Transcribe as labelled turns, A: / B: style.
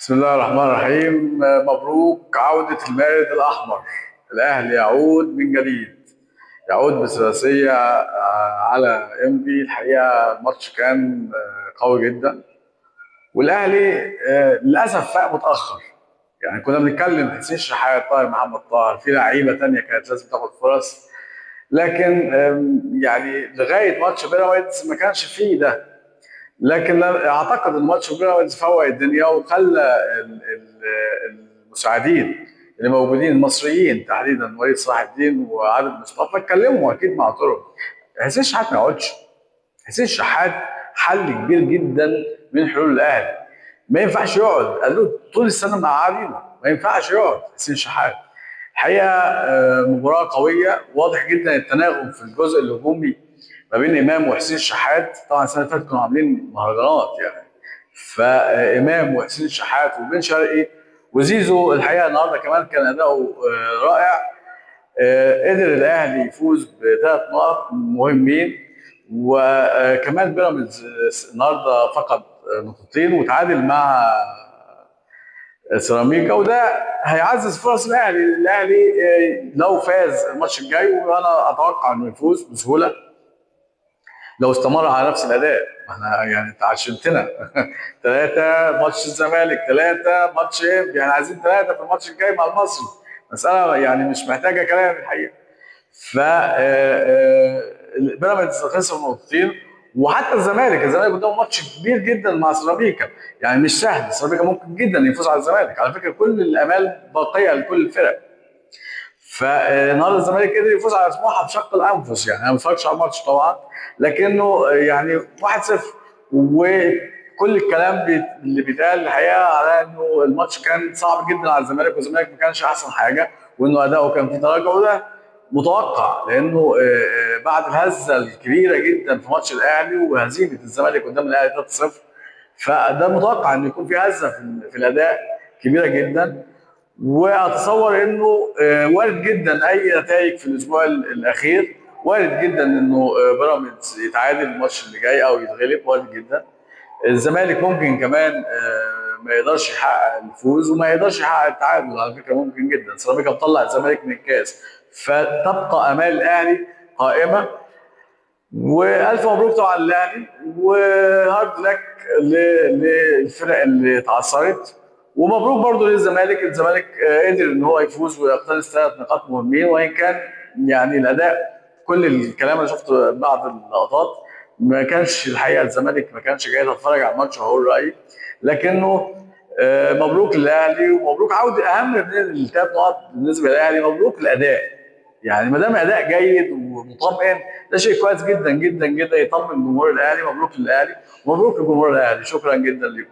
A: بسم الله الرحمن الرحيم. مبروك عودة المارد الأحمر. الأهلي يعود من جديد، يعود بثلاثية على إنبي. الحقيقة الماتش كان قوي جدا، والأهلي للأسف فاق متأخر. يعني كنا بنتكلم حسين شحات، طاهر محمد طاهر، في لعيبة تانية كانت لازم تاخد فرص، لكن يعني لغاية ماتش بيراميدز ما كانش فيه ده. لكن اعتقد ان ماتش بيراميدز فوق الدنيا وخلى المساعدين اللي موجودين المصريين تحديدا وليد صلاح الدين وعادل مصطفى اتكلموا اكيد مع طرق. حسين شحات ما يقعدش. حسين شحات حل كبير جدا من حلول الاهلي. ما ينفعش يقعد، قالوا طول السنه مقعدينه، ما ينفعش يقعد حسين شحات. الحقيقه مباراه قويه، واضح جدا التناغم في الجزء الهجومي ما بين امام وحسين شحات. طبعا السنه اللي فاتت كانوا عاملين مهرجانات يعني، فامام وحسين شحات وبن شرقي وزيزو. الحقيقه النهارده كمان كان اداؤه رائع. قدر الاهلي يفوز بثلاث نقط مهمين، وكمان بيراميدز النهارده فقد نقطتين وتعادل مع سيراميكا، وده هيعزز فرص الاهلي. الاهلي لو فاز الماتش الجاي، وانا اتوقع انه يفوز بسهوله لو استمر على نفس الاداء. احنا يعني انت عشمتنا ثلاثه ماتش الزمالك، ثلاثه ماتش إيه؟ يعني عايزين ثلاثه في الماتش الجاي مع المصري. مساله يعني مش محتاجه كلام الحقيقه. ف بيراميدز خسر نقطتين، وحتى الزمالك قدامه ماتش كبير جدا مع سيراميكا. يعني مش سهل، سيراميكا ممكن جدا يفوز على الزمالك. على فكره كل الامال باقيه لكل الفرق. فالنهارده الزمالك قدر يفوز على سموحه بشق الانفس. يعني انا ما اتفرجتش على الماتش طبعا، لكنه يعني 1-0. وكل الكلام اللي بيتقال الحقيقه على انه الماتش كان صعب جدا على الزمالك، والزمالك ما كانش احسن حاجه، وانه اداؤه كان في تراجع، وده متوقع لانه بعد الهزه الكبيره جدا في ماتش الاهلي وهزيمه الزمالك قدام الاهلي 3-0، فده متوقع انه يكون في هزه في الاداء كبيره جدا. واتصور انه وارد جدا اي نتائج في الاسبوع الاخير. وارد جدا انه بيراميدز يتعادل الماتش اللي جاي او يتغلب، وارد جدا. الزمالك ممكن كمان ما يقدرش يحقق الفوز وما يقدرش يحقق التعادل. على فكره ممكن جدا سيراميكا مطلع الزمالك من الكاس، فتبقى امال الاهلي قائمه. والف مبروك طبعا للاهلي، وهارد لك للفرق اللي اتعثرت. ومبروك برضه للزمالك. الزمالك قدر ان هو يفوز ويقتنص ثلاث نقاط مهمين، وان كان يعني الاداء، كل الكلام اللي شفته بعض اللقطات، ما كانش الحقيقه الزمالك ما كانش جاي اتفرج على الماتش وهقول رايي. لكنه مبروك للاهلي، ومبروك عوده. اهم من الثلاث نقط بالنسبه للاهلي مبروك الاداء. يعني ما دام اداء جيد ومطمئن، ده شيء كويس جدا جدا جدا يطمن جمهور الاهلي. مبروك للاهلي ومبروك لجمهور الاهلي. شكرا جدا لكم.